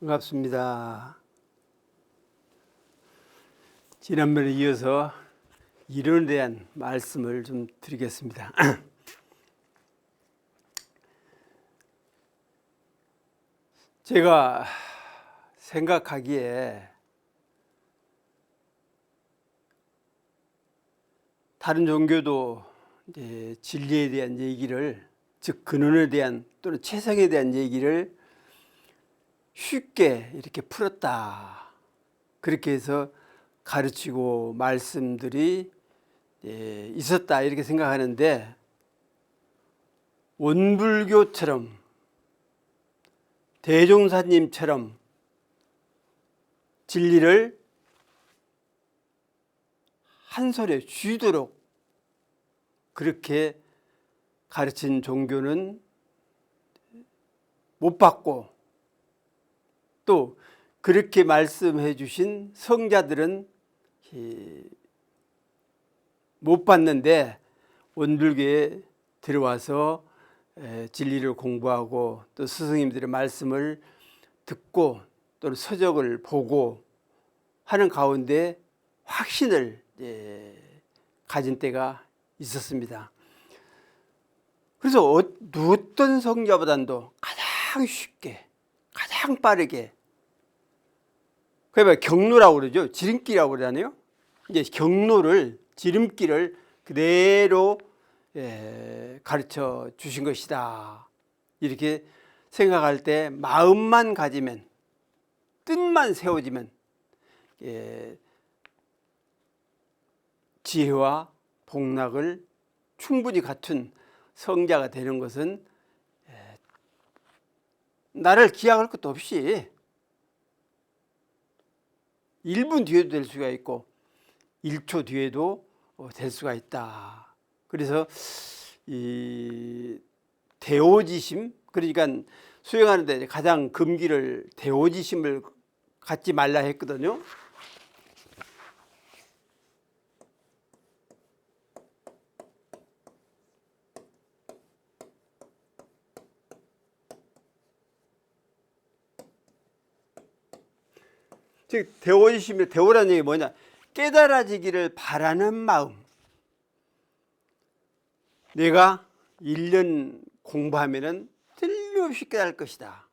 반갑습니다. 지난번에 이어서 이론에 대한 말씀을 좀 드리겠습니다. 제가 생각하기에 다른 종교도 이제 진리에 대한 얘기를, 즉 근원에 대한 또는 체성에 대한 얘기를 쉽게 이렇게 풀었다, 그렇게 해서 가르치고 말씀들이 있었다, 이렇게 생각하는데, 원불교처럼 대종사님처럼 진리를 한 손에 쥐도록 그렇게 가르친 종교는 못 봤고, 또 그렇게 말씀해 주신 성자들은 못 봤는데, 원불교에 들어와서 진리를 공부하고 또 스승님들의 말씀을 듣고 또는 서적을 보고 하는 가운데 확신을 가진 때가 있었습니다. 그래서 어떤 성자보다도 가장 쉽게, 가장 빠르게, 그러니까 경로라고 그러죠. 지름길이라고 그러잖아요. 이제 경로를, 지름길을 그대로 가르쳐 주신 것이다, 이렇게 생각할 때 마음만 가지면, 뜻만 세워지면 지혜와 복락을 충분히 갖춘 성자가 되는 것은 나를 기약할 것도 없이 1분 뒤에도 될 수가 있고 1초 뒤에도 될 수가 있다. 그래서 이 대오지심, 그러니까 수행하는데 가장 금기를 대오지심을 갖지 말라 했거든요. 즉 대오지심의 대오라는 얘기 뭐냐, 깨달아지기를 바라는 마음. 내가 1년 공부하면은 틀림없이 깨달을 것이다.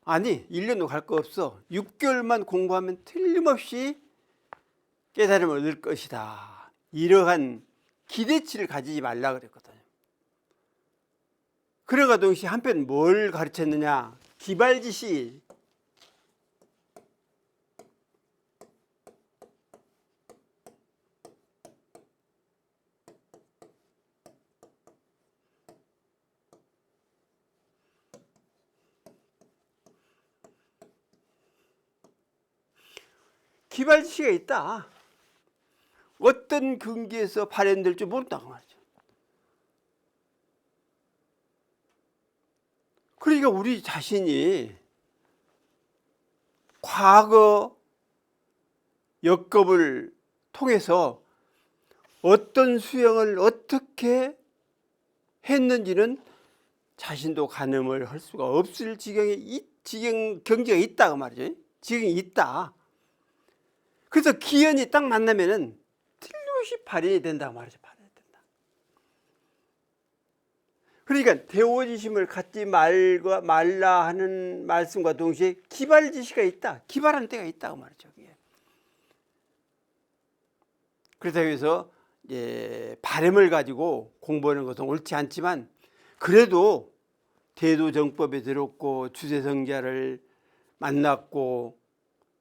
아니, 1년도 갈 거 없어. 6개월만 공부하면 틀림없이 깨달음을 얻을 것이다. 이러한 기대치를 가지지 말라 그랬거든요. 그래가 동시에 한편 뭘 가르쳤느냐, 기발지시. 기발지시가 있다. 어떤 근기에서 발현될 줄 모른다고 말이죠. 그러니까 우리 자신이 과거 역겁을 통해서 어떤 수행을 어떻게 했는지는 자신도 가늠을 할 수가 없을 지경에 경지가 있다고 말이죠. 지경이 있다. 그래서 기연이 딱 만나면은 틀림없이 발현이 된다고 말이죠. 발현이 된다. 그러니까 대오지심을 갖지 말라 하는 말씀과 동시에 기발지시가 있다. 기발하는 때가 있다고 말이죠. 그렇다고 해서 바람을 가지고 공부하는 것은 옳지 않지만, 그래도 대도정법에 들었고 주세성자를 만났고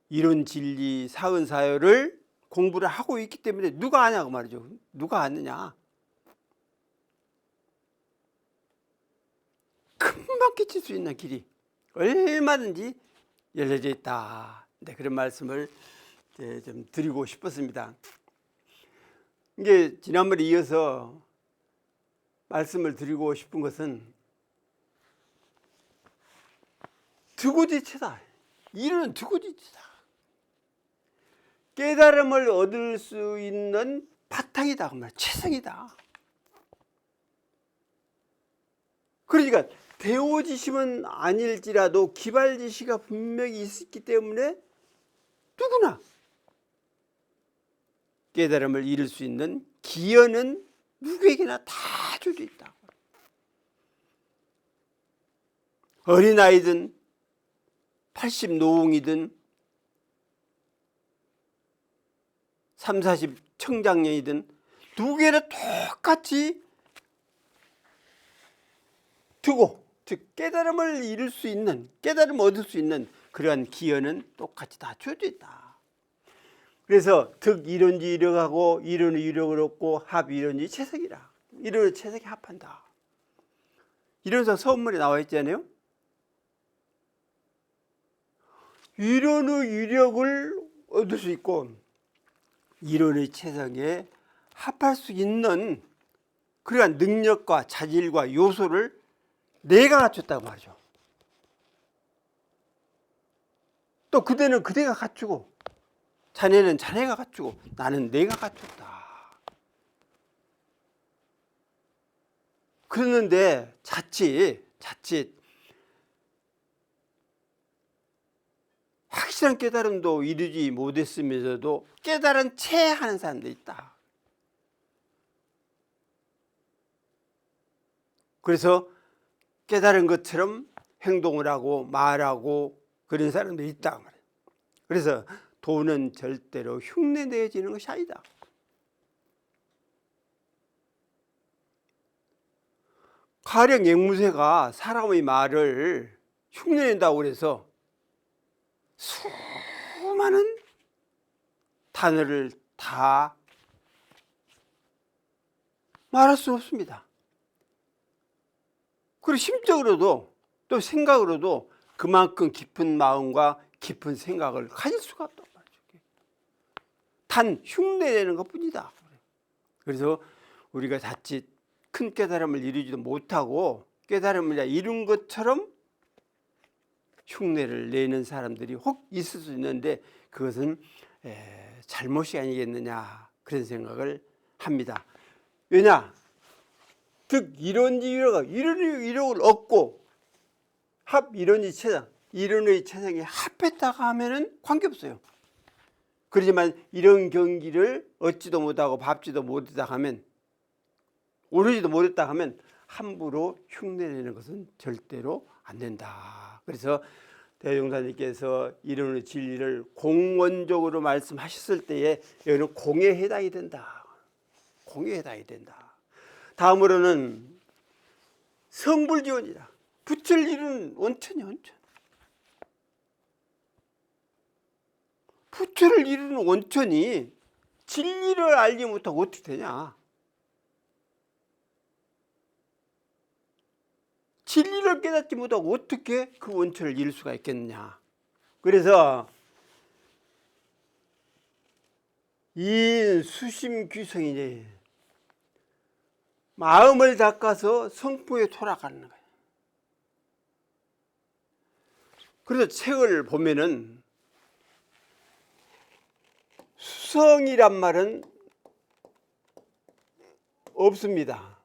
이론 진리 사은사열을 공부를 하고 있기 때문에 누가 아냐고 말이죠. 누가 아느냐. 금방 깨칠 수 있는 길이 얼마든지 열려져 있다. 네, 그런 말씀을 좀 드리고 싶었습니다. 이게 지난번에 이어서 말씀을 드리고 싶은 것은 드고지체다. 이론은 드고지체다. 깨달음을 얻을 수 있는 바탕이다, 그 말, 체성이다. 그러니까 대오지심은 아닐지라도 기발지시가 분명히 있었기 때문에 누구나 깨달음을 이룰 수 있는 기여는 누구에게나 다 주어져 있다. 어린아이든 80 노웅이든 30, 40 청장년이든 누구에게나 똑같이 두고, 즉 깨달음을 이룰 수 있는, 깨달음을 얻을 수 있는 그러한 기여는 똑같이 다 주어져 있다. 그래서 득 이론지 이력하고 이론의 유력을 얻고 합 이론지 채석이라. 이론의 채석이 합한다. 이론서 서문에 나와 있잖아요. 이론의 유력을 얻을 수 있고 이론의 채석에 합할 수 있는 그러한 능력과 자질과 요소를 내가 갖췄다고 말이죠. 또 그대는 그대가 갖추고 자네는 자네가 갖추고 나는 내가 갖췄다. 그러는데 자칫 확실한 깨달음도 이루지 못했으면서도 깨달은 채 하는 사람도 있다. 그래서 깨달은 것처럼 행동을 하고 말하고 그런 사람도 있다. 그래서 도는 절대로 흉내내지는 것이 아니다. 가령 앵무새가 사람의 말을 흉내낸다고 해서 수많은 단어를 다 말할 수 없습니다. 그리고 심적으로도 또 생각으로도 그만큼 깊은 마음과 깊은 생각을 가질 수가 없다. 단 흉내내는 것뿐이다. 그래서 우리가 자칫 큰 깨달음을 이루지도 못하고 깨달음을 이룬 것처럼 흉내를 내는 사람들이 혹 있을 수 있는데 그것은 잘못이 아니겠느냐 그런 생각을 합니다. 왜냐? 즉 이론지 이론을 얻고 합 이론지 채상 이론의 채상에 합했다가 하면은 관계없어요. 그렇지만 이런 경기를 얻지도 못하고 밟지도 못했다 하면 오르지도 못했다 하면 함부로 흉내내는 것은 절대로 안 된다. 그래서 대종사님께서 이론의 진리를 공원적으로 말씀하셨을 때에 여기는 공에 해당이 된다. 공에 해당이 된다. 다음으로는 성불지원이다. 부처를 이루는 원천이 원천. 부처를 이루는 원천이 진리를 알지 못하고 어떻게 되냐? 진리를 깨닫지 못하고 어떻게 그 원천을 이룰 수가 있겠느냐? 그래서 이 수심귀성이지 마음을 닦아서 성품에 돌아가는 거예요. 그래서 책을 보면은 수성이란 말은 없습니다.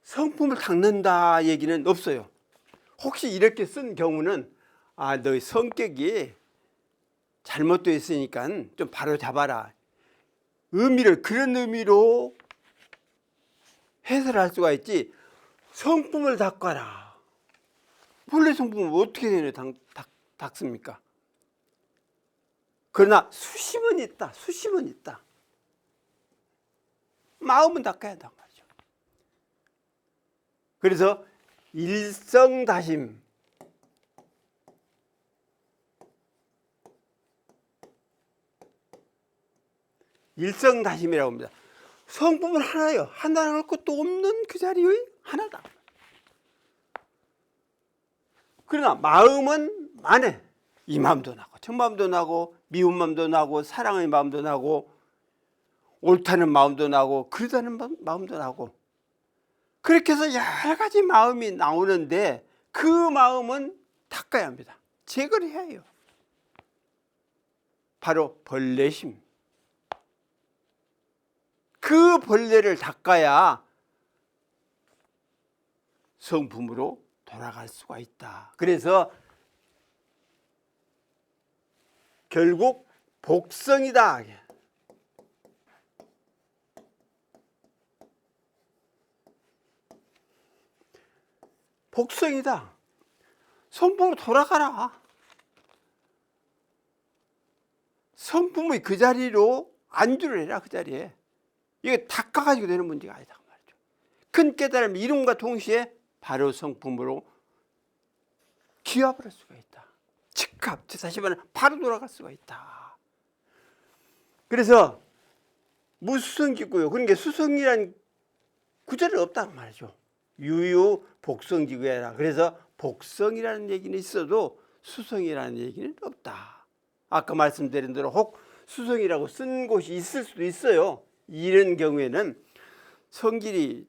성품을 닦는다 얘기는 없어요. 혹시 이렇게 쓴 경우는 너의 성격이 잘못되어 있으니까 좀 바로 잡아라. 의미를 그런 의미로 해설할 수가 있지. 성품을 닦아라. 본래 성품은 어떻게 되냐 닦습니까? 그러나 수심은 있다. 수심은 있다. 마음은 닦아야 한단 말이죠. 그래서 일성다심 일성다심이라고 합니다. 성품은 하나예요. 하나 할 것도 없는 그 자리의 하나다. 그러나 마음은 만해. 이 마음도 나고 저 마음도 나고 미운 마음도 나고 사랑의 마음도 나고 옳다는 마음도 나고 그러다는 마음도 나고 그렇게 해서 여러 가지 마음이 나오는데 그 마음은 닦아야 합니다. 제거를 해야 해요. 바로 벌레심. 그 벌레를 닦아야 성품으로 돌아갈 수가 있다. 그래서 결국 복성이다. 복성이다. 성품으로 돌아가라. 성품의 그 자리로 안주를 해라. 그 자리에. 이게 닦아가지고 되는 문제가 아니다 그 말이죠. 큰 깨달음 이름과 동시에 바로 성품으로 기합을 할 수가 있다. 즉합, 다시 말하면 바로 돌아갈 수가 있다. 그래서 무수성지고요. 그러니까 수성이란 구절이 없다고 말이죠. 유유 복성지구야라. 그래서 복성이라는 얘기는 있어도 수성이라는 얘기는 없다. 아까 말씀드린 대로 혹 수성이라고 쓴 곳이 있을 수도 있어요. 이런 경우에는 성질이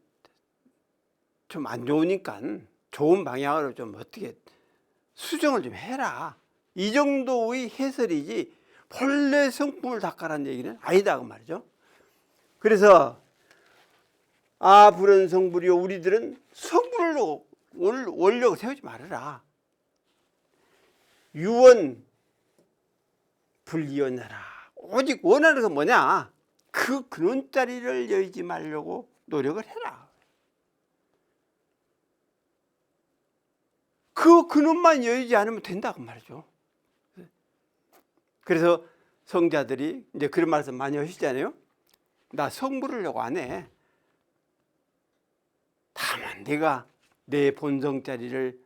좀 안 좋으니까 좋은 방향으로 좀 어떻게 수정을 좀 해라. 이 정도의 해설이지 본래 성품을 닦아라는 얘기는 아니다 그 말이죠. 그래서 불은 성불이요, 우리들은 성불로 원력 세우지 말아라. 유원 불이원하라. 오직 원하는 건 뭐냐? 그 근원자리를 열지 말려고 노력을 해라. 그 근원만 열지 않으면 된다고 말이죠. 그래서 성자들이 이제 그런 말씀 많이 하시잖아요. 나 성불하려고 안 해. 다만 내가 내 본성자리를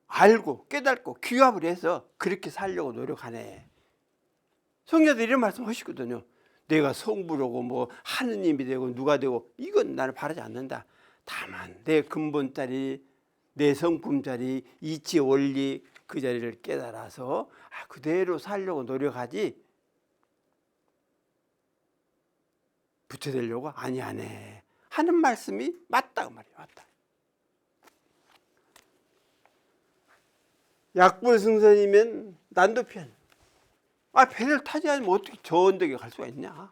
알고 깨닫고 귀합을 해서 그렇게 살려고 노력하네. 성자들이 이런 말씀 하시거든요. 내가 성불하고 뭐 하느님이 되고 누가 되고 이건 나는 바라지 않는다. 다만 내 근본자리, 내 성품자리, 이치 원리 그 자리를 깨달아서 그대로 살려고 노력하지 부처되려고 아니하네 하는 말씀이 맞다고 말이에요. 맞다. 약불승선이면 난도편. 배를 타지 않으면 어떻게 저 언덕에 갈 수가 있냐.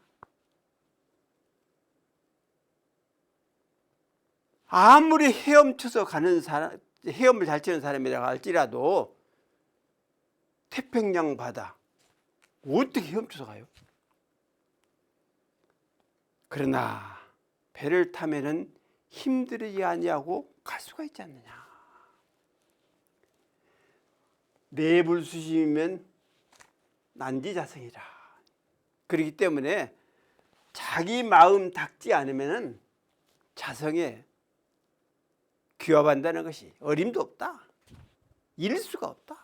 아무리 헤엄쳐서 가는 사람, 헤엄을 잘 치는 사람이라고 할지라도 태평양 바다 어떻게 헤엄쳐서 가요? 그러나 배를 타면은 힘들지 아니하고 갈 수가 있지 않느냐. 내불수심이면 난지자성이라. 그렇기 때문에 자기 마음 닦지 않으면은 자성에 귀합한다는 것이 어림도 없다. 잃을 수가 없다.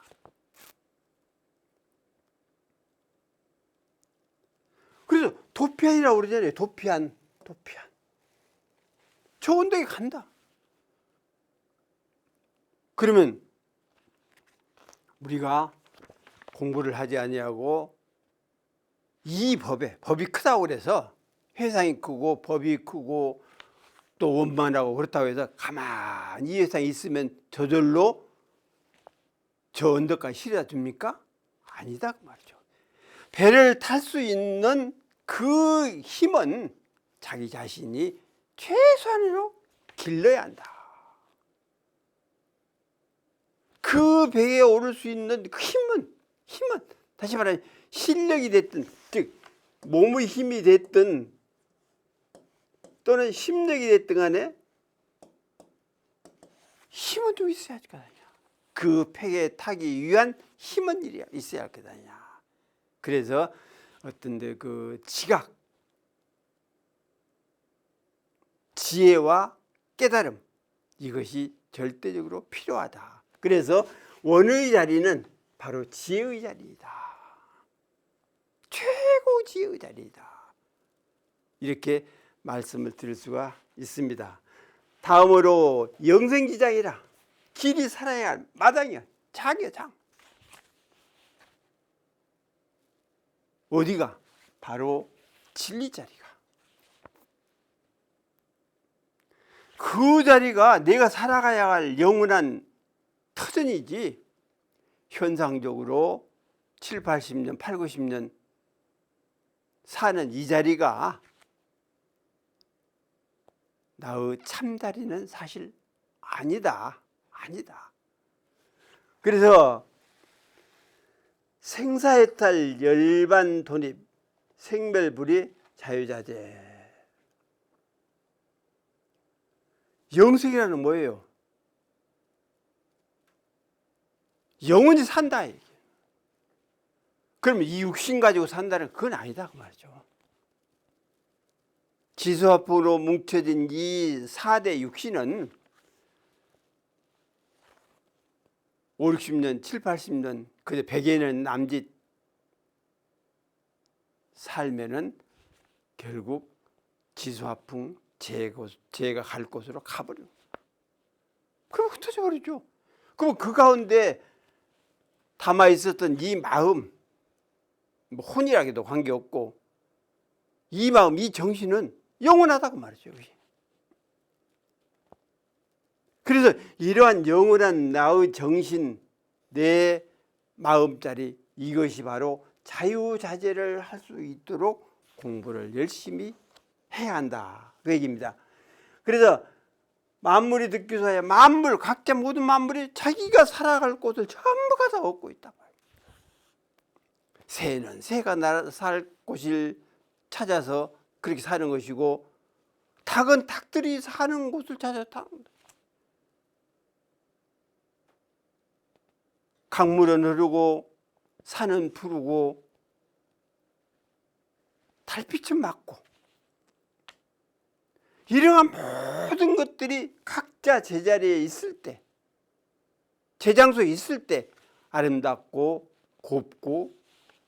그래서 도피안이라고 그러잖아요. 도피안. 저 언덕에 간다. 그러면 우리가 공부를 하지 아니하고 이 법이 크다고 그래서 회상이 크고 법이 크고 또 원만하고 그렇다고 해서 가만히 이 회상이 있으면 저절로 저 언덕까지 실어다 줍니까? 아니다 그 말이죠. 배를 탈 수 있는 그 힘은 자기 자신이 최소한으로 길러야 한다. 그 배에 오를 수 있는 그 힘은 다시 말하면 실력이 됐든 즉 몸의 힘이 됐든 또는 심력이 됐든 간에 힘은 좀 있어야 할 거 아니야. 그 팩에 타기 위한 힘은 있어야 할 거 아니야. 그래서 어떤데 그 지각, 지혜와 깨달음 이것이 절대적으로 필요하다. 그래서 원의 자리는 바로 지혜의 자리이다. 최고 지혜의 자리이다. 이렇게 말씀을 드릴 수가 있습니다. 다음으로 영생지장이라. 길이 살아야 할 마당이야. 장이야 장. 어디가? 바로 진리 자리가. 그 자리가 내가 살아가야 할 영원한 터전이지 현상적으로 7, 80년, 8, 90년 사는 이 자리가 나의 참자리는 사실 아니다. 그래서 생사해탈 열반 돈입 생멸불이 자유자재. 영생이라는 뭐예요? 영원히 산다. 그러면 이 육신 가지고 산다는 그건 아니다 그 말이죠. 지수화풍으로 뭉쳐진 이 4대 육신은 5, 60년, 7, 80년, 그저 100여 년 남짓 살면은 결국 지수화풍 재가 갈 곳으로 가버려요. 그럼 흩어져 버리죠. 그럼 그 가운데 담아 있었던 이 마음, 뭐 혼이라기도 관계없고 이 마음, 이 정신은 영원하다고 말이죠. 그래서 이러한 영원한 나의 정신, 내 마음자리, 이것이 바로 자유자재를 할 수 있도록 공부를 열심히 해야 한다 그 얘기입니다. 그래서 만물이 듣기소하여 만물, 각자 모든 만물이 자기가 살아갈 곳을 전부 가다 얻고 있다. 새는 새가 살 곳을 찾아서 그렇게 사는 것이고, 닭은 닭들이 사는 곳을 찾아서 타는 거다. 강물은 흐르고 산은 푸르고 달빛은 맑고, 이러한 모든 것들이 각자 제자리에 있을 때, 제장소에 있을 때 아름답고 곱고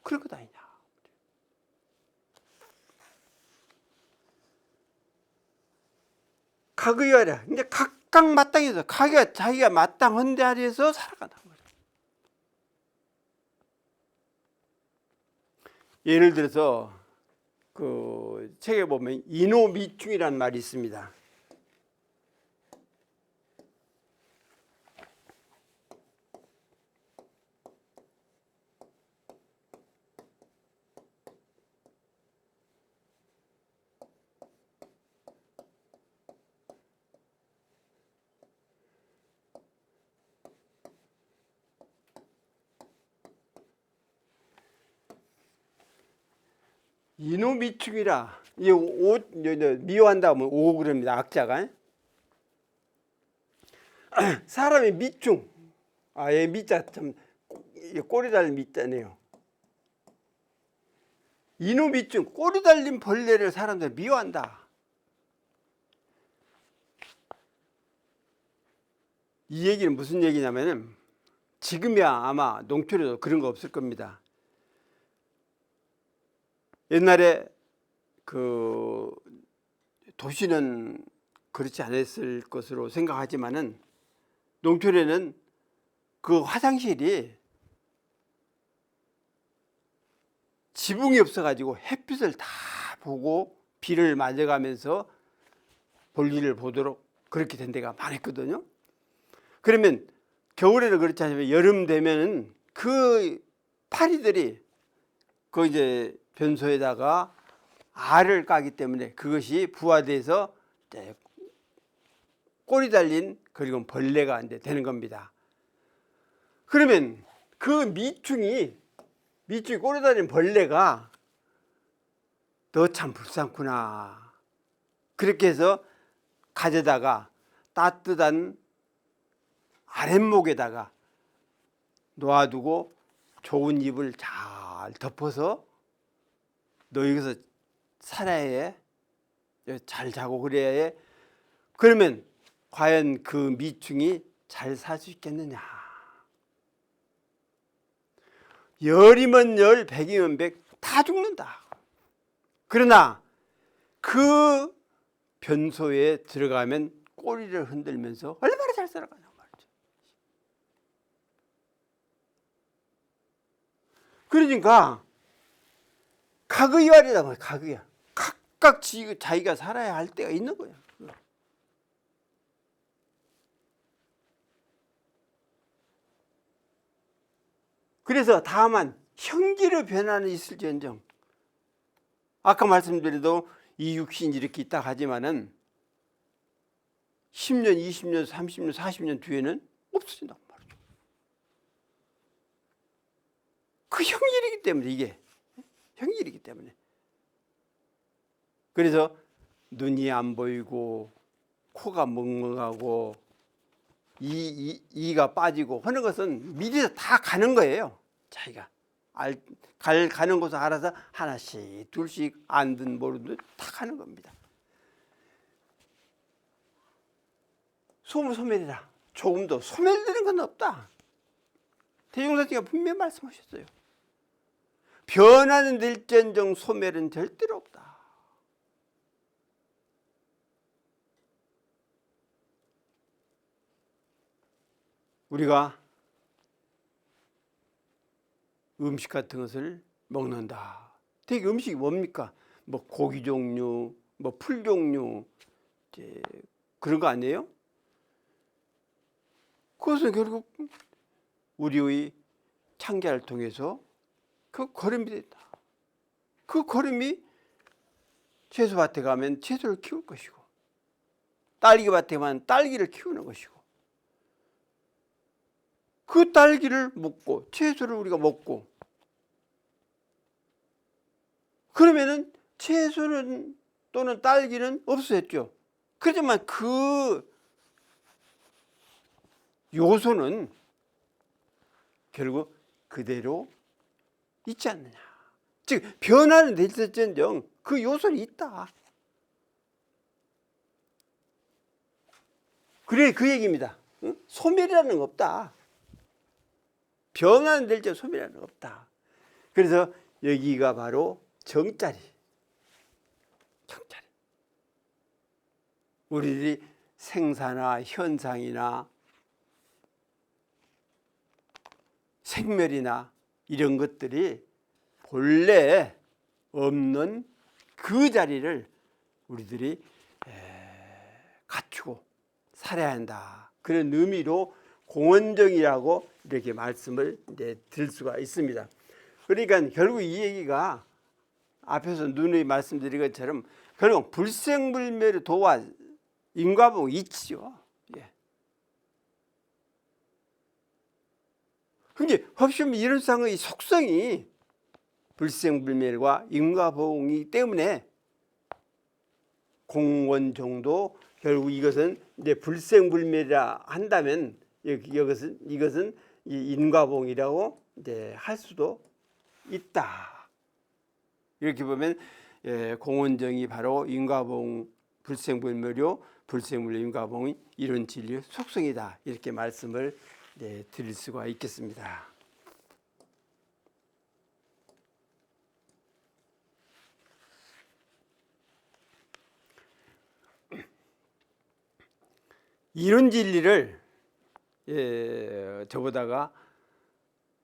그런 것 아니냐. 각의하라. 이제 각각 마땅해서 자기가 마땅한 자리에서 살아간다는 거죠. 예를 들어서 그 책에 보면 인호미충이라는 말이 있습니다. 인호미충이라, 이 미워한다 하면 오 그럽니다. 악자가. 사람의 미충, 얘 미자 참 꼬리 달린 미자네요. 인호미충, 꼬리 달린 벌레를 사람들이 미워한다. 이 얘기는 무슨 얘기냐면은, 지금이야 아마 농촌에도 그런 거 없을 겁니다. 옛날에 그 도시는 그렇지 않았을 것으로 생각하지만은, 농촌에는 그 화장실이 지붕이 없어가지고 햇빛을 다 보고 비를 맞아가면서 볼일을 보도록 그렇게 된 데가 많았거든요. 그러면 겨울에는 그렇지 않지만 여름 되면은 그 파리들이 그 이제 변소에다가 알을 까기 때문에 그것이 부화돼서 꼬리 달린 그리고 벌레가 이제 되는 겁니다. 그러면 그 미충이 꼬리 달린 벌레가 너 참 불쌍구나, 그렇게 해서 가져다가 따뜻한 아랫목에다가 놓아두고 좋은 이불 잘 덮어서 너 여기서 살아야 해, 잘 자고 그래야 해. 그러면 과연 그 미충이 잘 살 수 있겠느냐. 열이면 열, 백이면 백, 다 죽는다. 그러나 그 변소에 들어가면 꼬리를 흔들면서 얼마나 잘 살아가냐 말이죠. 그러니까 각의활이라는 거예요. 각의활. 각각 자기가 살아야 할 때가 있는 거예요. 그래서 다만 형기로 변화는 있을지언정 아까 말씀드려도 이 육신이 이렇게 있다 하지만은 10년, 20년, 30년, 40년 뒤에는 없어진단 말이죠. 그 형일이기 때문에, 이게 형일이기 때문에. 그래서 눈이 안 보이고 코가 멍멍하고 이가 빠지고 하는 것은 미리서 다 가는 거예요. 자기가 가는 곳을 알아서 하나씩 둘씩 안든 모르든 다 가는 겁니다. 소멸이라 조금도 소멸되는 건 없다. 대종사님가 분명히 말씀하셨어요. 변화는 될지언정 소멸은 절대로 없다. 우리가 음식 같은 것을 먹는다. 되게 음식이 뭡니까? 뭐 고기 종류, 뭐 풀 종류, 이제 그런 거 아니에요? 그것은 결국 우리의 창자를 통해서 그 거름이 된다. 그 거름이 채소밭에 가면 채소를 키울 것이고, 딸기밭에 가면 딸기를 키우는 것이고, 그 딸기를 먹고 채소를 우리가 먹고, 그러면은 채소는 또는 딸기는 없어졌죠. 그렇지만 그 요소는 결국 그대로 있지 않느냐. 즉 변화는 될지언정 그 요소는 있다. 그래, 그 얘기입니다. 응? 소멸이라는 거 없다. 변화는 될지언정 소멸이라는 거 없다. 그래서 여기가 바로 정자리. 정자리. 우리들이 생사나 현상이나 생멸이나 이런 것들이 본래 없는 그 자리를 우리들이 갖추고 살아야 한다. 그런 의미로 공원정이라고 이렇게 말씀을 드릴 수가 있습니다. 그러니까 결국 이 얘기가 앞에서 누누이 말씀드린 것처럼 결국 불생불멸의 도와 인과보응이 있지요. 예. 근데 없으면 이런 상의 속성이 불생불멸과 인과보응이기 때문에 공원정도 결국 이것은 이제 불생불멸이라 한다면 이것은 인과보응이라고 이제 할 수도 있다. 이렇게 보면 공원정이 바로 인과보응 불생불멸요 불생불멸 인과보응이 이런 진리의 속성이다. 이렇게 말씀을 드릴 수가 있겠습니다. 이런 진리를 저보다가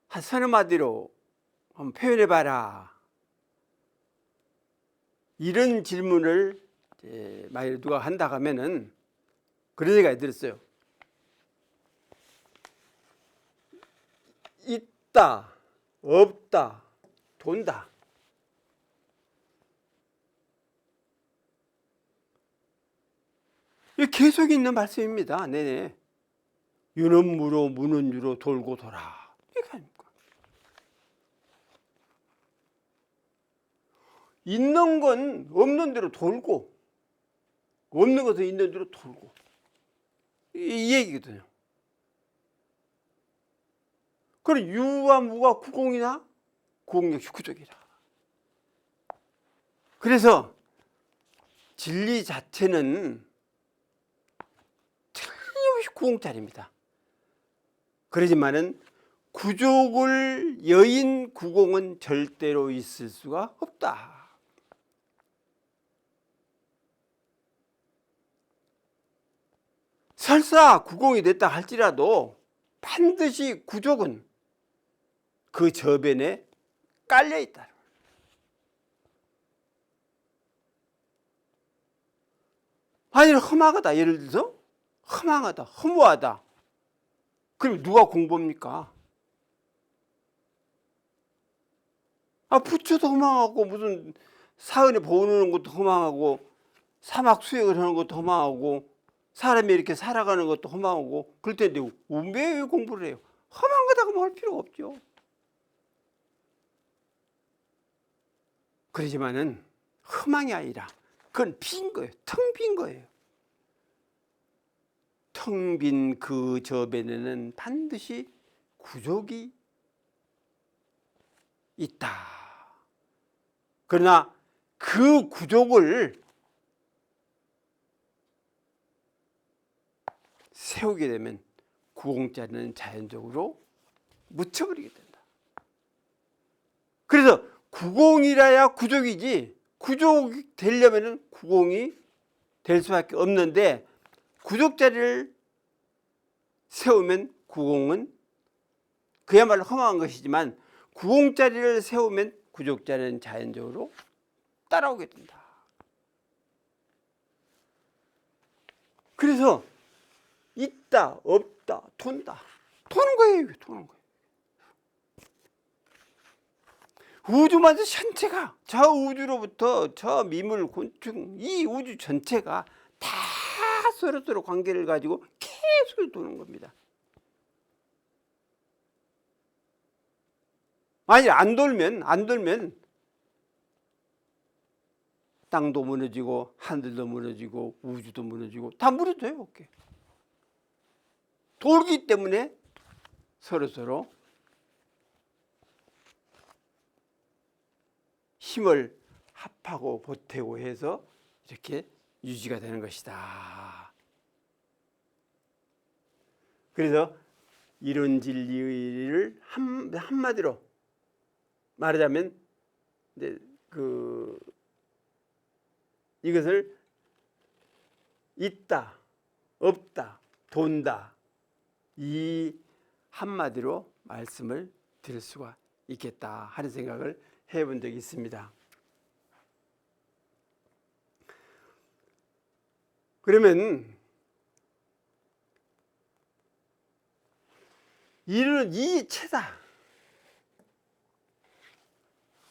한 서너 마디로 한번 표현해봐라. 이런 질문을 만약에 누가 한다 하면은 그런 얘기가 들었어요. 있다, 없다, 돈다. 이 계속 있는 말씀입니다. 네네. 유는 무로, 무는 유로 돌고 돌아. 이게 아닙니까? 있는 건 없는 대로 돌고, 없는 것은 있는 대로 돌고. 이 얘기거든요. 그럼 유와 무가 구공이나 구공 역시 구족이라. 그래서 진리 자체는 틀림없이 구공짜리입니다. 그러지만은 구족을 여인 구공은 절대로 있을 수가 없다. 설사 구공이 됐다 할지라도 반드시 구족은 그 저변에 깔려 있다. 아니 험하다. 예를 들어서 험하다, 허무하다. 그럼 누가 공부합니까? 부처도 험하고 무슨 사은에 보는 것도 허망하고 사막 수행을 하는 것도 허망하고 사람이 이렇게 살아가는 것도 허망하고 그럴 텐데 왜 공부를 해요? 험한 거다고 뭐 할 필요가 없죠. 그러지만은 허망이 아니라 그건 빈 거예요. 텅 빈 거예요. 텅 빈 그 저변에는 반드시 구족이 있다. 그러나 그 구족을 세우게 되면 구공자는 자연적으로 묻혀버리게 된다. 그래서 구공이라야 구족이지, 구족이 되려면 구공이 될 수밖에 없는데 구족자리를 세우면 구공은 그야말로 허망한 것이지만 구공자리를 세우면 구족자는 자연적으로 따라오게 된다. 그래서 있다, 없다, 돈다. 도는 거예요. 도는 거예요. 우주마저 전체가 저 우주로부터 저 미물, 곤충, 이 우주 전체가 다 서로 관계를 가지고 계속 도는 겁니다. 만약 안 돌면 땅도 무너지고 하늘도 무너지고 우주도 무너지고 다 무너져요. 이렇게. 돌기 때문에 서로 힘을 합하고 보태고 해서 이렇게 유지가 되는 것이다. 그래서 이런 진리를 한마디로 말하자면 이제 이것을 있다, 없다, 돈다 이 한마디로 말씀을 드릴 수가 있겠다 하는 생각을 해본 적이 있습니다. 그러면 이런 이 체다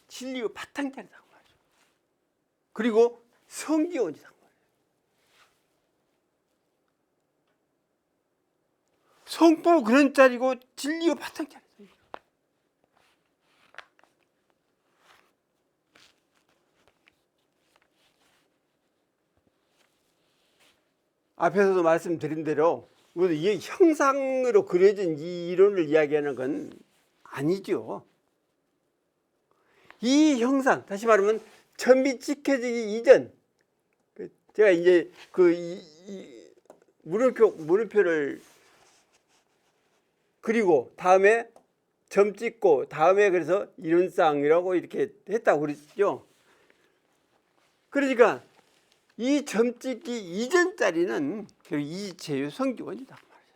진리의 바탕자리라고 말이죠. 그리고 성기원이라고 말이에요. 성부 그런 자리고 진리의 바탕자리. 앞에서도 말씀드린 대로 이 형상으로 그려진 이 이론을 이야기하는 건 아니죠. 이 형상, 다시 말하면 점이 찍혀지기 이전, 제가 이제 물음표를 그리고 다음에 점 찍고 다음에 그래서 이론상이라고 이렇게 했다고 그랬죠. 그러니까 이 점 찍기 이전 자리는 이체의 성기원이다 말이에요.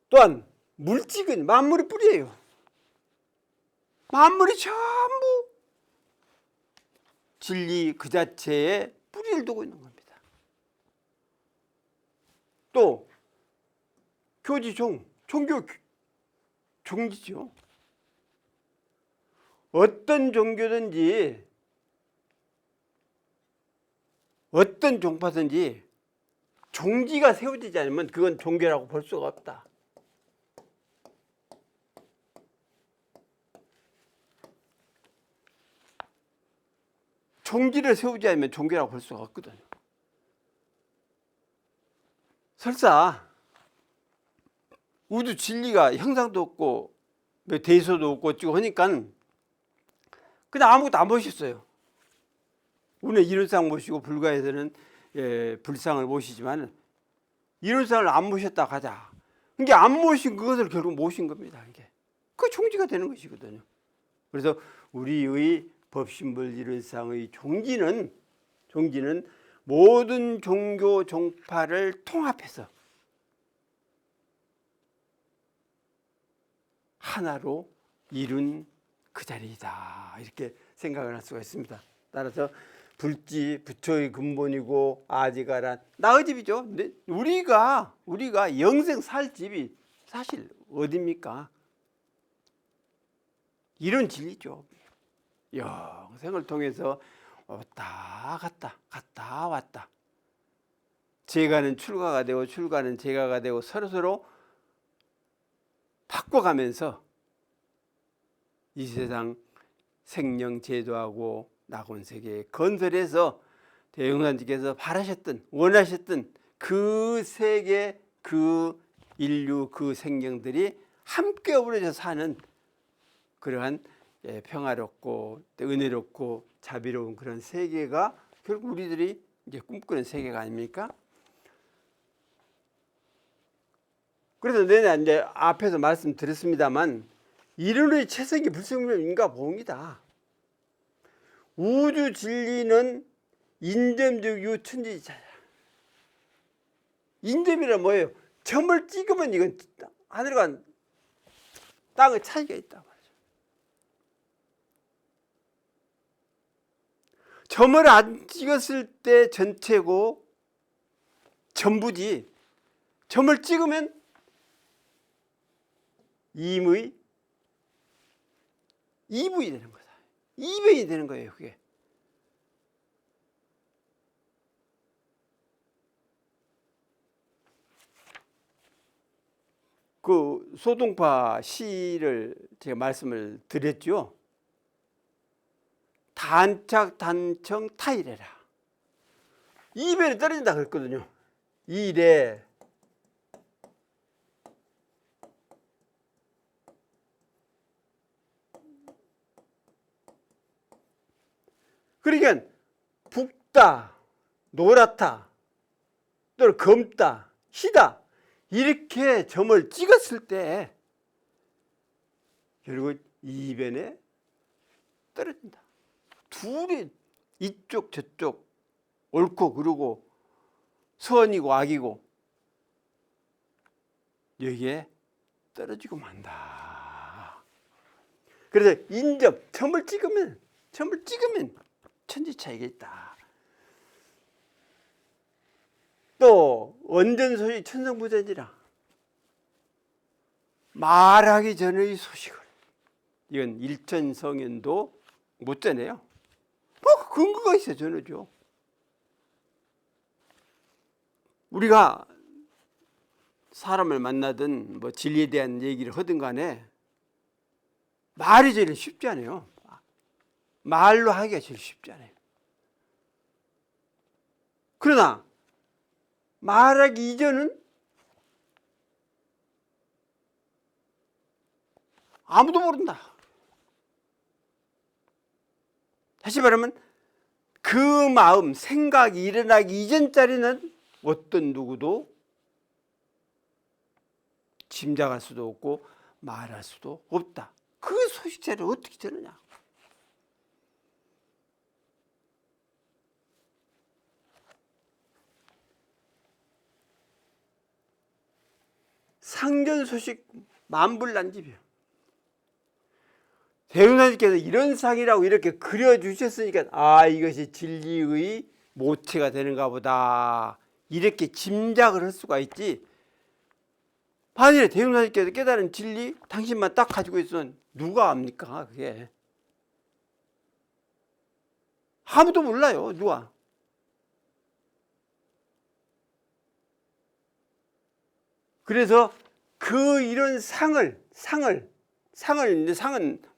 또한 물직은 만물의 뿌리예요. 만물이 전부 진리 그 자체에 뿌리를 두고 있는 겁니다. 또 교지종, 종교 종지죠. 어떤 종교든지 어떤 종파든지 종지가 세워지지 않으면 그건 종교라고 볼 수가 없다. 종지를 세우지 않으면 종교라고 볼 수가 없거든요. 설사 우주 진리가 형상도 없고 대소도 없고 어찌고 하니까 그냥 아무것도 안 보셨어요. 운에 이론상 모시고 불가에서는 불상을 모시지만 이론상을 안 모셨다 가자. 그러니까 안 모신 그것을 결국 모신 겁니다. 이게 그 종지가 되는 것이거든요. 그래서 우리의 법신불 이론상의 종지는 모든 종교 종파를 통합해서 하나로 이룬 그 자리이다 이렇게 생각을 할 수가 있습니다. 따라서 불지 부처의 근본이고 아지가란 나의 집이죠. 근데 우리가 영생 살 집이 사실 어딥니까? 이런 진리죠. 영생을 통해서 왔다 갔다 왔다. 제가는 출가가 되고 출가는 제가가 되고 서로서로 바꿔가면서 이 세상 생명 제도하고 낙원세계 건설해서 대흥사님께서 바라셨던 원하셨던 그 세계 그 인류 그 생명들이 함께 어우러져 사는 그러한 평화롭고 은혜롭고 자비로운 그런 세계가 결국 우리들이 이제 꿈꾸는 세계가 아닙니까? 그래서 내가 이제 앞에서 말씀드렸습니다만 이론의 최상의 불성명인가 봅니다. 우주 진리는 인점적 유천지자야. 인점이란 뭐예요? 점을 찍으면 이건 하늘과 땅의 차이가 있다 말이죠. 점을 안 찍었을 때 전체고 전부지. 점을 찍으면 임의 이분이 되는 거다. 이변이 되는 거예요, 그게. 그 소동파 시를 제가 말씀을 드렸죠. 단착 단청 타일해라. 이변이 떨어진다 그랬거든요. 이래 그러니까 붓다, 노랗다, 또는 검다, 희다 이렇게 점을 찍었을 때 결국 이변에 떨어진다. 둘이 이쪽 저쪽 옳고 그르고 선이고 악이고 여기에 떨어지고 만다. 그래서 인접 점을 찍으면 천지차이가 있다. 또 원전소식 천성부전이라 말하기 전의 소식을 이건 일천성현도 못 전해요. 뭐 근거가 있어 전하죠. 우리가 사람을 만나든 뭐 진리에 대한 얘기를 하든 간에 말이 제일 쉽지 않아요. 말로 하기가 제일 쉽지 않아요. 그러나 말하기 이전은 아무도 모른다. 다시 말하면 그 마음, 생각이 일어나기 이전짜리는 어떤 누구도 짐작할 수도 없고 말할 수도 없다. 그 소식자를 어떻게 전하냐. 상전 소식 만불난집이요. 대웅사님께서 이런 상이라고 이렇게 그려주셨으니까 이것이 진리의 모체가 되는가 보다 이렇게 짐작을 할 수가 있지. 만일에 대웅사님께서 깨달은 진리 당신만 딱 가지고 있으면 누가 압니까? 그게 아무도 몰라요. 누가. 그래서 그 이런 상은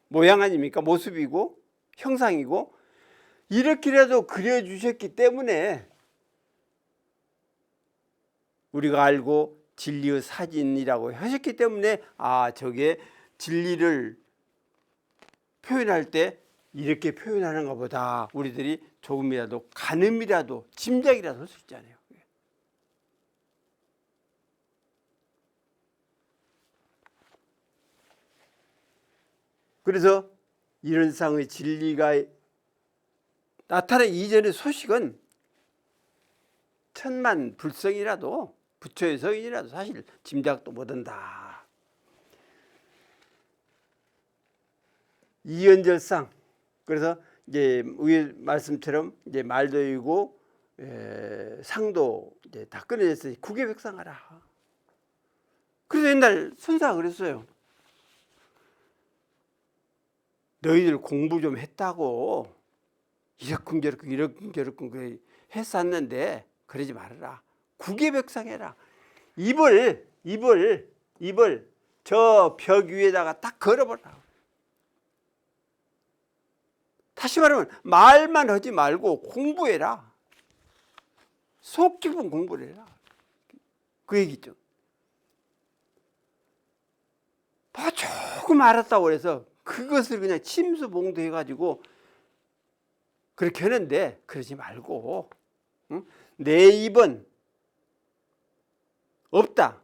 모양 아닙니까? 모습이고 형상이고 이렇게라도 그려주셨기 때문에 우리가 알고 진리의 사진이라고 하셨기 때문에 저게 진리를 표현할 때 이렇게 표현하는가 보다 우리들이 조금이라도 가늠이라도 짐작이라도 할 수 있잖아요. 그래서 이런 상의 진리가 나타나기 이전의 소식은 천만 불성이라도 부처의 성인이라도 사실 짐작도 못한다. 이연절상 그래서 이제 위에 말씀처럼 이제 말도 이고 상도 이제 다 끊어져서 국외백상하라. 그래서 옛날 선사가 그랬어요. 너희들 공부 좀 했다고 이렇군 저렇군 그래 했었는데 그러지 말아라. 국외백상해라. 입을 저 벽 위에다가 딱 걸어버라. 다시 말하면 말만 하지 말고 공부해라. 속 깊은 공부를 해라. 그 얘기죠. 조금 알았다고 해서 그것을 그냥 침수봉도 해가지고 그렇게 하는데 그러지 말고, 응? 내 입은 없다.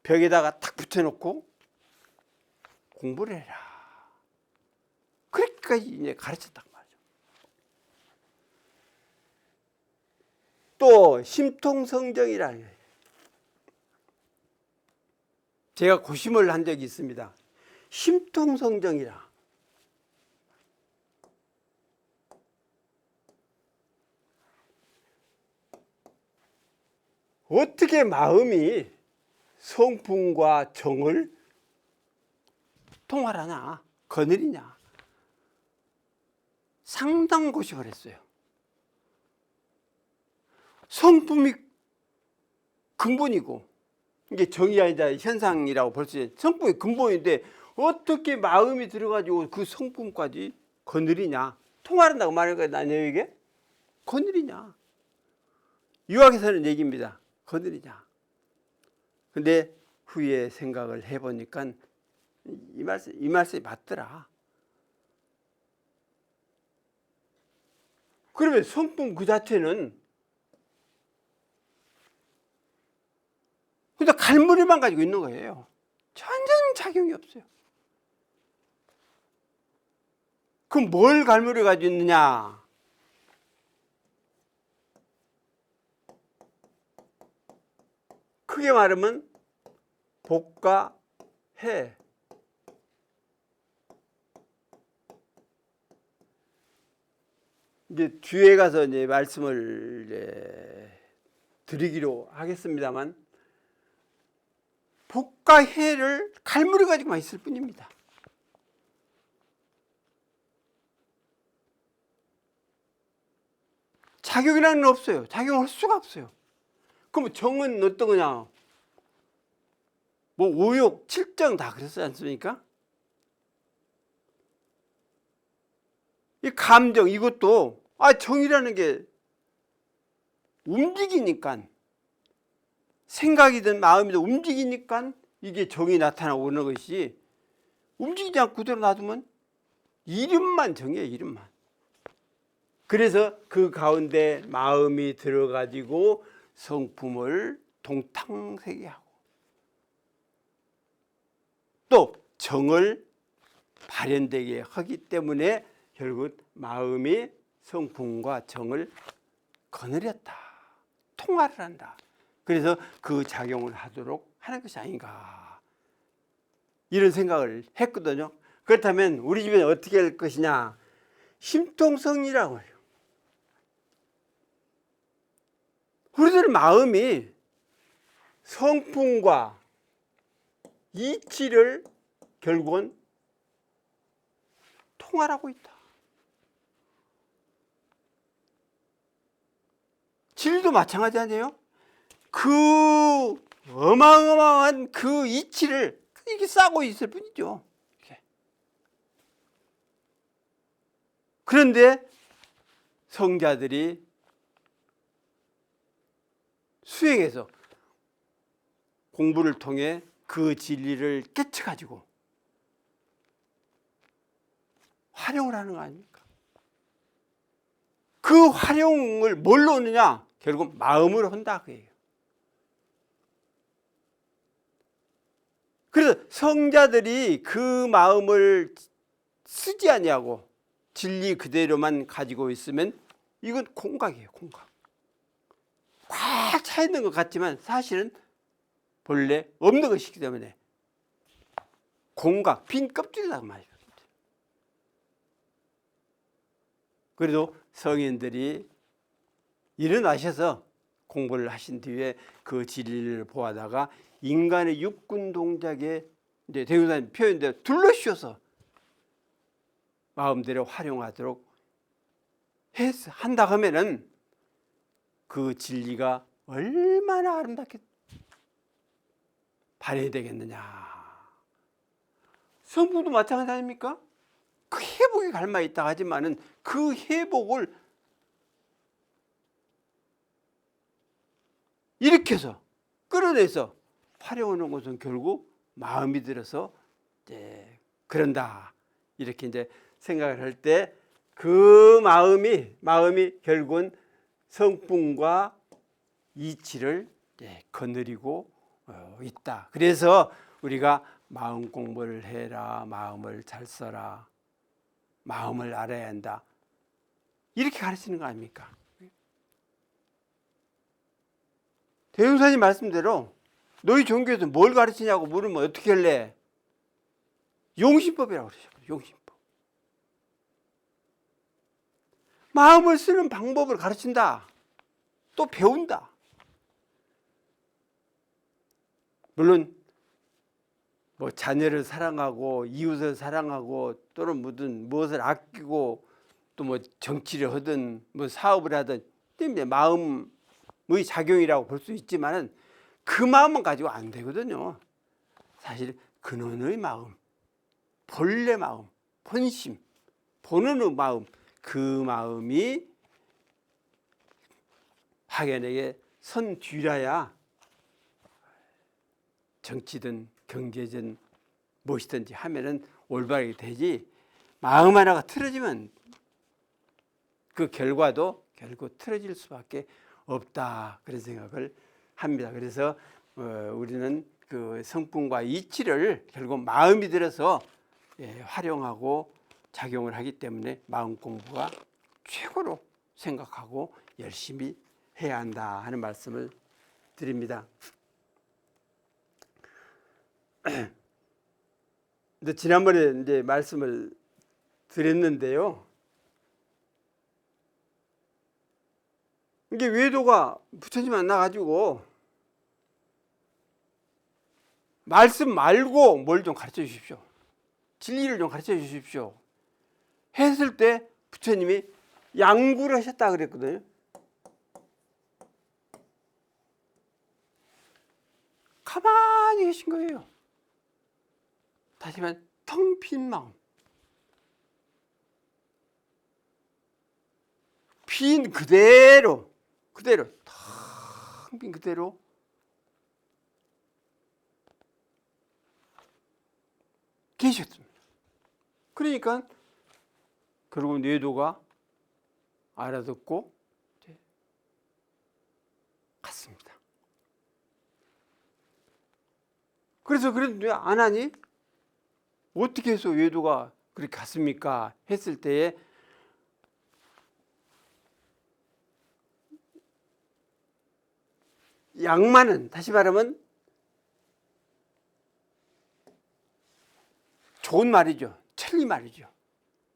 벽에다가 탁 붙여놓고 공부를 해라. 그렇게까지 이제 가르쳤단 말이죠. 또 심통성정이라 제가 고심을 한 적이 있습니다. 심통성정이라. 어떻게 마음이 성품과 정을 통할하냐, 거느리냐. 상당 고심을 했어요. 성품이 근본이고, 이게 정이 아니다 현상이라고 볼 수 있어요. 성품이 근본인데 어떻게 마음이 들어가지고 그 성품까지 거느리냐. 통할한다고 말하는 거예요, 이게? 거느리냐. 유학에서는 얘기입니다. 거느리냐. 근데 후에 생각을 해보니까 이 말씀이 맞더라. 그러면 성품 그 자체는 그냥 갈무리만 가지고 있는 거예요. 전혀 작용이 없어요. 그럼 뭘 갈무리 가지고 있느냐? 크게 말하면 복과 해. 이제 뒤에 가서 이제 말씀을 이제 드리기로 하겠습니다만, 복과 해를 갈무리 가지고만 있을 뿐입니다. 작용이라는 건 없어요. 작용할 수가 없어요. 그럼 정은 어떤 거냐? 뭐 5, 6, 7정 다 그랬지 않습니까? 이 감정 이것도 정이라는 게 움직이니까, 생각이든 마음이든 움직이니까 이게 정이 나타나고 오는 것이, 움직이지 않고 그대로 놔두면 이름만 정이에요. 이름만. 그래서 그 가운데 마음이 들어가지고 성품을 동탕세게 하고 또 정을 발현되게 하기 때문에 결국 마음이 성품과 정을 거느렸다. 통화를 한다. 그래서 그 작용을 하도록 하는 것이 아닌가, 이런 생각을 했거든요. 그렇다면 우리 집에는 어떻게 할 것이냐? 심통성이라고 해요. 우리들 마음이 성품과 이치를 결국은 통할하고 있다. 진리도 마찬가지 아니에요? 그 어마어마한 그 이치를 이렇게 싸고 있을 뿐이죠. 이렇게. 그런데 성자들이 수행해서 공부를 통해 그 진리를 깨쳐가지고 활용을 하는 거 아닙니까? 그 활용을 뭘로 하느냐? 결국 마음으로 한다 그예요. 그래서 성자들이 그 마음을 쓰지 아니하고 진리 그대로만 가지고 있으면 이건 공각이에요. 공각. 꽉 차 있는 것 같지만 사실은 본래 없는 것이기 때문에 공각, 빈 껍질이란 말이에요. 그래도 성인들이 일어나셔서 공부를 하신 뒤에 그 진리를 보아다가 인간의 육군 동작에 이제 대우사님 표현대로 둘러씌워서 마음대로 활용하도록 한다 하면은 그 진리가 얼마나 아름답게 발휘되겠느냐. 성부도 마찬가지 아닙니까? 그 회복에 갈마 있다 하지만은 그 회복을 일으켜서 끌어내서 활용하는 것은 결국 마음이 들어서 이제 그런다. 이렇게 이제 생각을 할 때 그 마음이 결국은 성품과 이치를 거느리고 있다. 그래서 우리가 마음 공부를 해라, 마음을 잘 써라, 마음을 알아야 한다. 이렇게 가르치는 거 아닙니까? 대흥사님 말씀대로 너희 종교에서 뭘 가르치냐고 물으면 어떻게 할래? 용신법이라고 그러죠. 용신법. 마음을 쓰는 방법을 가르친다. 또 배운다. 물론 뭐 자녀를 사랑하고 이웃을 사랑하고 또는 무엇을 아끼고 또 뭐 정치를 하든 뭐 사업을 하든 이제 마음의 작용이라고 볼 수 있지만은 그 마음만 가지고 안 되거든요. 사실 근원의 마음, 본래 마음, 본심, 본원의 마음, 그 마음이 확연하게 선 뒤라야 정치든 경제든 무엇이든지 하면은 올바르게 되지, 마음 하나가 틀어지면 그 결과도 결국 틀어질 수밖에 없다. 그런 생각을 합니다. 그래서 우리는 그 성품과 이치를 결국 마음이 들어서 활용하고 작용을 하기 때문에 마음 공부가 최고로 생각하고 열심히 해야 한다 하는 말씀을 드립니다. 근데 지난번에 이제 말씀을 드렸는데요. 이게 외도가 부처님 만나가지고 말씀 말고 뭘 좀 가르쳐 주십시오. 진리를 좀 가르쳐 주십시오. 했을 때 부처님이 양구를 하셨다 그랬거든요. 가만히 계신 거예요. 다시 말해 텅 빈 마음, 빈 그대로 텅 빈 그대로 계셨습니다. 그러니까 결국 뇌도가 알아듣고 갔습니다. 그래서 그런데 왜 안 하니? 어떻게 해서 외도가 그렇게 갔습니까? 했을 때에 양만은, 다시 말하면 좋은 말이죠. 천리 말이죠.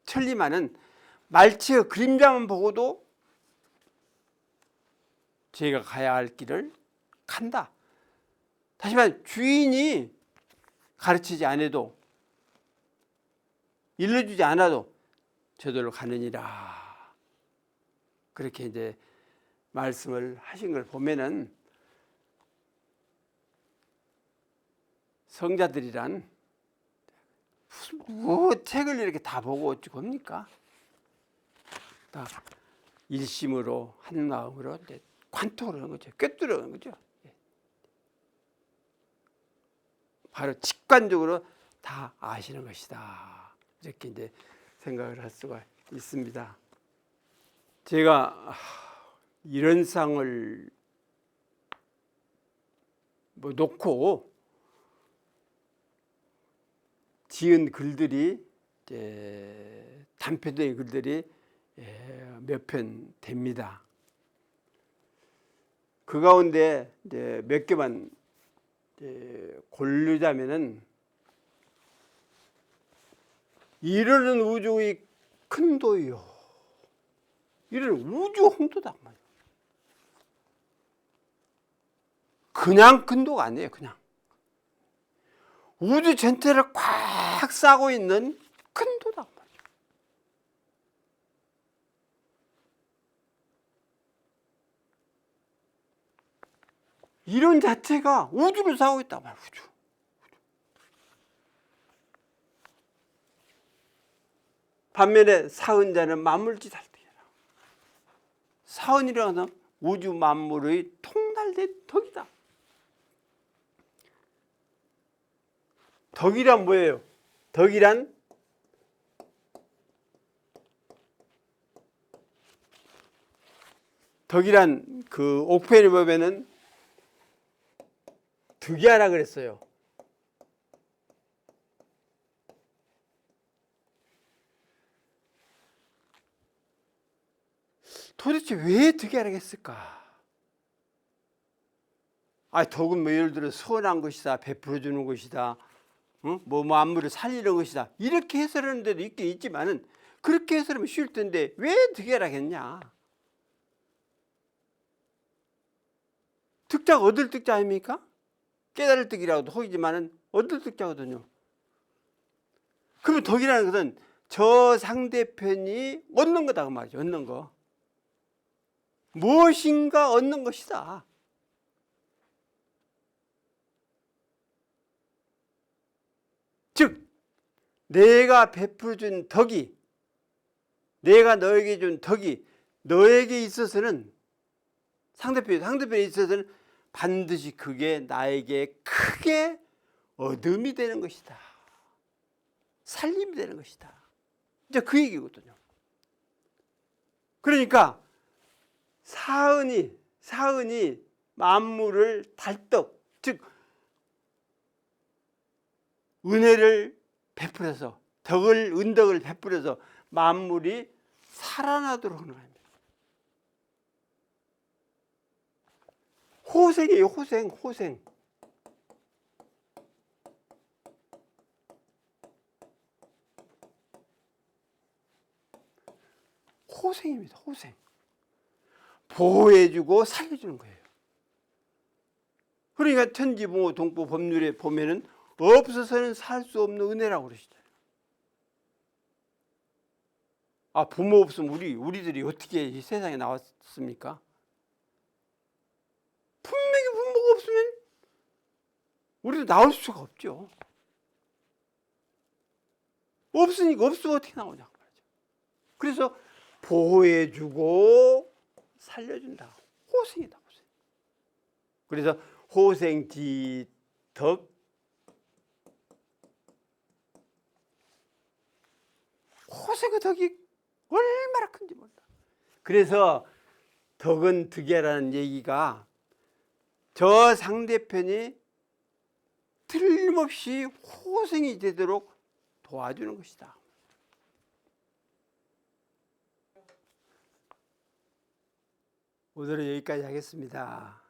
천리만은 말치의 그림자만 보고도 제가 가야 할 길을 간다. 다시 말해 주인이 가르치지 않아도, 일러주지 않아도 저절로 가느니라. 그렇게 이제 말씀을 하신 걸 보면은 성자들이란 뭐 책을 이렇게 다 보고 어찌 겁니까? 다 일심으로 한 마음으로 관통을 하는 거죠. 꿰뚫어가는 거죠. 바로 직관적으로 다 아시는 것이다. 이렇게 이제 생각을 할 수가 있습니다. 제가 이런 상을 뭐 놓고 지은 글들이 단편적인 글들이 몇 편 됩니다. 그 가운데 몇 개만 고르자면은 이르는 우주의 큰 도요. 이런 우주 홍도다 말이에요. 그냥 근도가 아니에요. 그냥 우주 전체를 꽉 싸고 있는 근도다 말이에요. 이론 자체가 우주를 싸고 있단 말이에요. 우주. 반면에 사은자는 만물지살득이라. 사은이라는 것은 우주 만물의 통달된 덕이다. 덕이란 뭐예요? 덕이란 그 옥편에 보면은 득이하라 그랬어요. 도대체 왜 득이하라 했을까? 덕은 뭐 예를 들어 선한 것이다, 베풀어 주는 것이다, 뭐 만물을 살리는 것이다, 이렇게 해설하는 데도 있긴 있지만은 그렇게 해설하면 쉬울 텐데 왜 득이하라 했냐? 득자가 얻을 득자 아닙니까? 깨달을 득이라고도 하지만은 얻을 득자거든요. 그러면 덕이라는 것은 저 상대편이 얻는 거다 그 말이죠. 얻는 거. 무엇인가 얻는 것이다. 즉 내가 베풀어준 덕이, 내가 너에게 준 덕이 너에게 있어서는 상대편에 있어서는 반드시 그게 나에게 크게 얻음이 되는 것이다. 살림이 되는 것이다. 이제 그 얘기거든요. 그러니까 사은이 만물을 달떡, 즉 은혜를 베풀어서 은덕을 베풀어서 만물이 살아나도록 하는 겁니다. 호생이에요. 호생. 호생입니다. 호생. 보호해주고 살려주는 거예요. 그러니까 천지부모 동부 법률에 보면은 없어서는 살 수 없는 은혜라고 그러시잖아요. 부모 없으면 우리들이 어떻게 이 세상에 나왔습니까? 분명히 부모가 없으면 우리도 나올 수가 없죠. 없으니까 없으면 어떻게 나오냐고 말이죠. 그래서 보호해주고 살려준다. 호생이다. 호생. 그래서 호생지덕, 호생의 덕이 얼마나 큰지 몰라. 그래서 덕은 득이라는 얘기가 저 상대편이 틀림없이 호생이 되도록 도와주는 것이다. 오늘은 여기까지 하겠습니다.